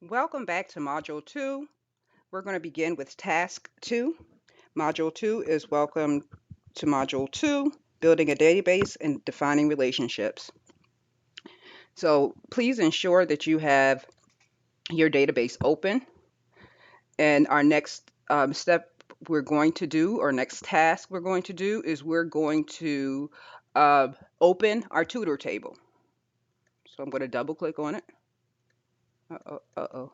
Welcome back to Module 2. We're going to begin with Task 2. Module 2 is Welcome to Module 2, Building a Database and Defining Relationships. So please ensure that you have your database open. And our next step we're going to do, or next task we're going to do, is we're going to uh, open our tutor table. So I'm going to double click on it. Uh-oh, uh-oh.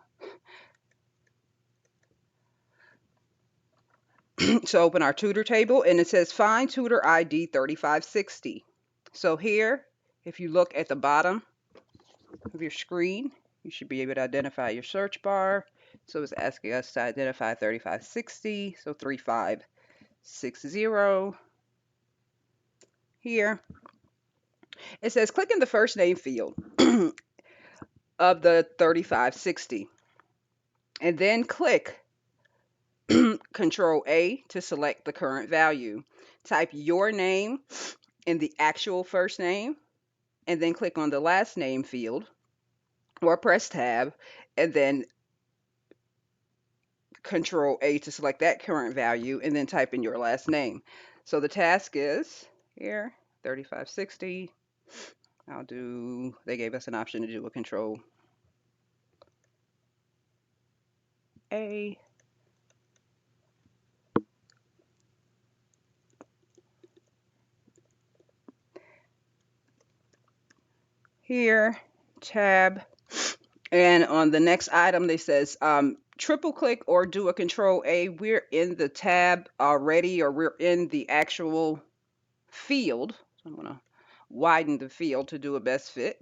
So open our tutor table and it says find tutor ID 3560. So here, if you look at the bottom of your screen, you should be able to identify your search bar. So it's asking us to identify 3560, so 3560 here. It says click in the first name field of the 3560 and then click Control A to select the current value. Type your name in the actual first name and then click on the last name field or press tab and then Control A to select that current value and then type in your last name. So the task is here 3560. They gave us an option to do a Control A. Here, tab. And on the next item, they says triple click or do a Control A. We're in the tab already, or we're in the actual field. So I'm going to widen the field to do a best fit.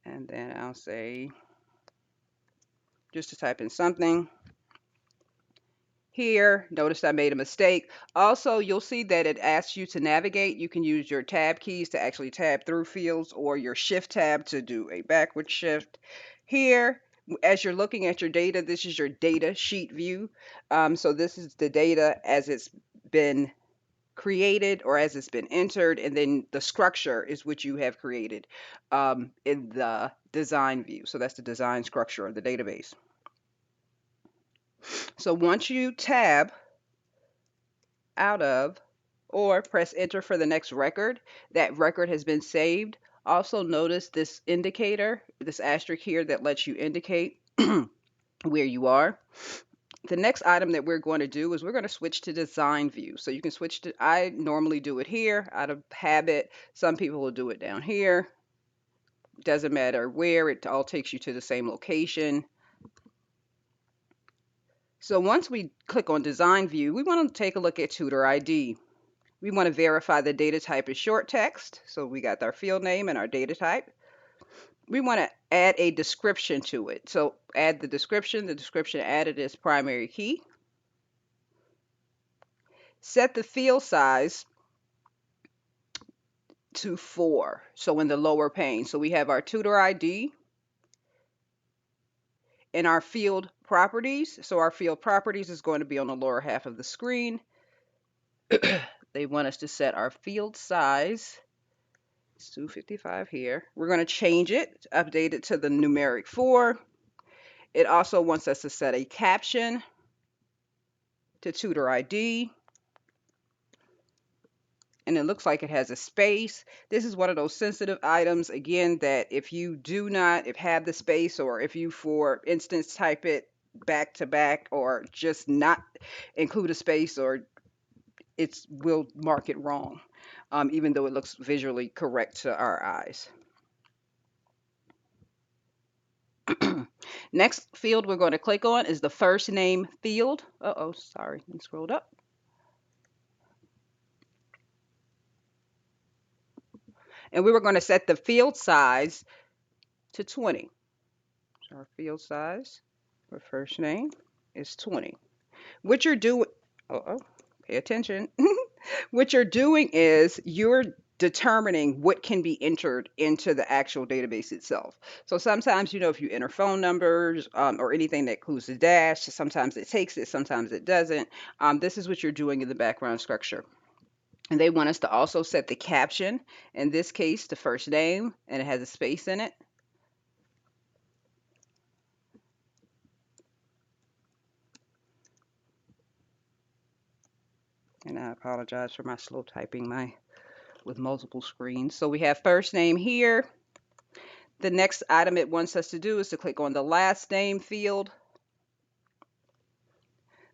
And then I'll say, just to type in something. Here, notice I made a mistake. Also, you'll see that it asks you to navigate. You can use your tab keys to actually tab through fields or your shift tab to do a backward shift. Here, as you're looking at your data, this is your data sheet view. So this is the data as it's been created or as it's been entered, and then the structure is what you have created in the design view. So that's the design structure of the database. So once you tab out of or press enter for the next record, that record has been saved. Also notice this indicator, this asterisk here that lets you indicate where you are. The next item that we're going to do is we're going to switch to design view. So you can switch to, I normally do it here out of habit. Some people will do it down here. Doesn't matter where, it all takes you to the same location. So once we click on design view, we want to take a look at tutor ID. We want to verify the data type is short text. So we got our field name and our data type. We want to add a description to it. So add the description. The description added is primary key. Set the field size to 4. So in the lower pane. So we have our tutor ID and our field properties. So our field properties is going to be on the lower half of the screen. They want us to set our field size. It's 255 here. We're going to change it, update it to the numeric 4. It also wants us to set a caption to tutor ID. And it looks like it has a space. This is one of those sensitive items, again, that if you do not have the space, or if you, for instance, type it back to back or just not include a space, or it will mark it wrong, even though it looks visually correct to our eyes. Next field we're going to click on is the first name field. Sorry, I scrolled up. And we were going to set the field size to 20. So our field size for first name is 20. What you're doing, pay attention. What you're doing is you're determining what can be entered into the actual database itself. So sometimes, if you enter phone numbers or anything that includes a dash, sometimes it takes it, sometimes it doesn't. This is what you're doing in the background structure. And they want us to also set the caption, in this case, the first name, and it has a space in it. And I apologize for my slow typing with multiple screens. So we have first name here. The next item it wants us to do is to click on the last name field.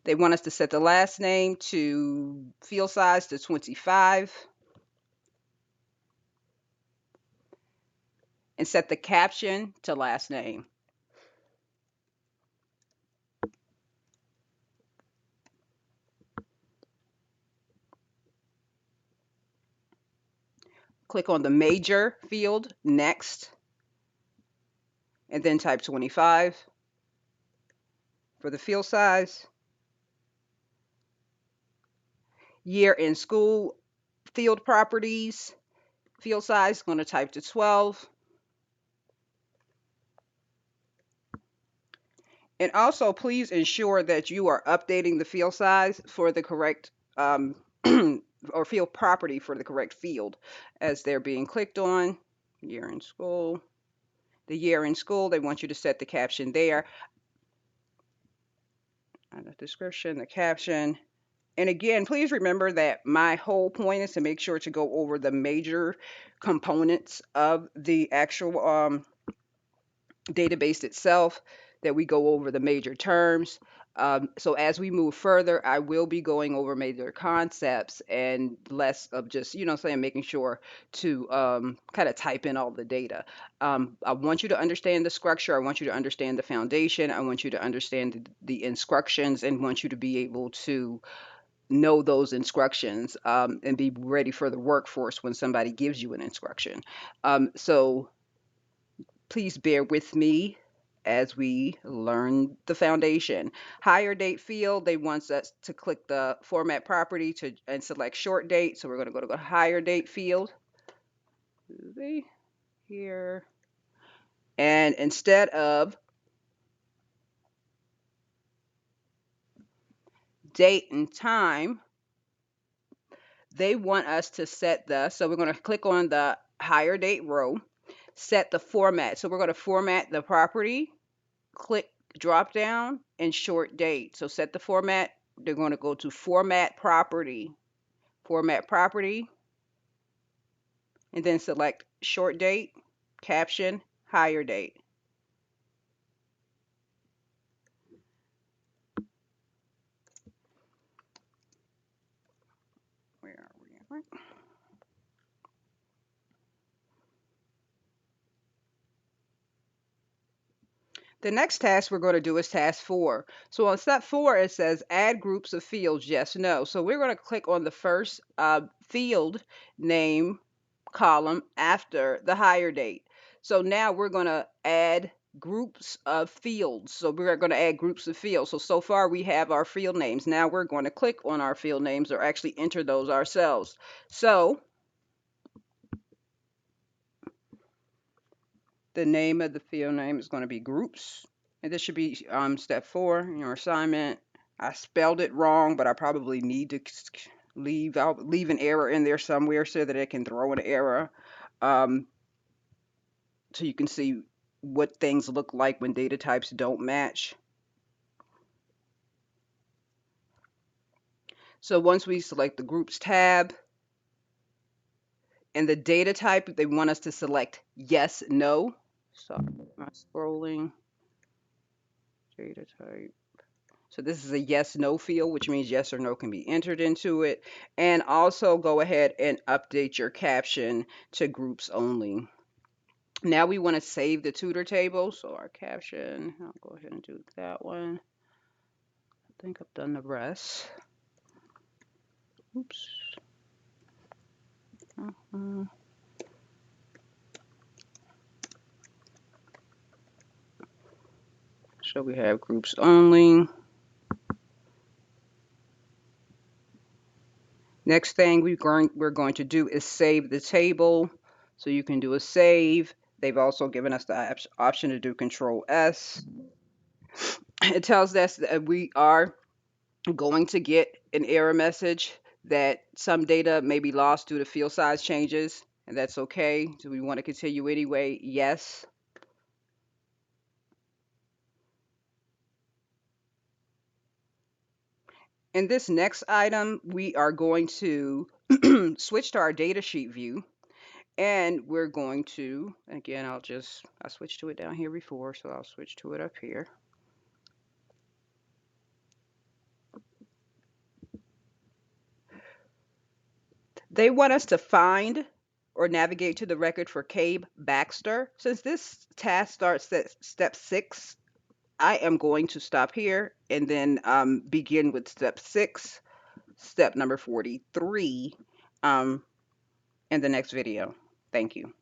They want us to set the last name to field size to 25 and set the caption to last name. Click on the major field, next, and then type 25 for the field size. Year in school, field properties, field size, going to type to 12. And also, please ensure that you are updating the field size for the correct or field property for the correct field as they're being clicked on. Year in school. The year in school, they want you to set the caption there. The description, the caption. And again, please remember that my whole point is to make sure to go over the major components of the actual database itself, that we go over the major terms. So as we move further, I will be going over major concepts and less of just, saying, making sure to kind of type in all the data. I want you to understand the structure. I want you to understand the foundation. I want you to understand the instructions and want you to be able to know those instructions and be ready for the workforce when somebody gives you an instruction. So please bear with me as we learn the foundation. Hire date field, they want us to click the format property and select short date. So we're going to go to the hire date field here. And instead of date and time, they want us to set so we're going to click on the hire date row, set the format. So we're going to format the property, click drop down and short date. So set the format. They're going to go to format property, and then select short date, caption, hire date. Where are we? The next task we're going to do is task 4. So on step 4, it says add groups of fields, yes, no. So we're going to click on the first field name column after the hire date. So now we're going to add groups of fields. So we're going to add groups of fields. So far we have our field names. Now we're going to click on our field names or actually enter those ourselves. So the name of the field name is going to be groups. And this should be step 4 in your assignment. I spelled it wrong, but I probably need to leave an error in there somewhere so that it can throw an error. So you can see what things look like when data types don't match. So once we select the groups tab and the data type, they want us to select yes, no. Sorry, I'm scrolling. Data type. So this is a yes, no field, which means yes or no can be entered into it. And also go ahead and update your caption to groups only. Now we want to save the tutor table. So our caption, I'll go ahead and do that one. I think I've done the rest. Oops. So we have groups only. Next thing we're going to do is save the table. So you can do a save. They've also given us the option to do Control S. It tells us that we are going to get an error message that some data may be lost due to field size changes, and that's okay. Do we want to continue anyway? Yes. In this next item, we are going to switch to our data sheet view, and we're going to, again, I switched to it down here before, so I'll switch to it up here. They want us to find or navigate to the record for Cabe Baxter. Since this task starts at step 6, I am going to stop here and then begin with step 6, step number 43, um, in the next video. Thank you.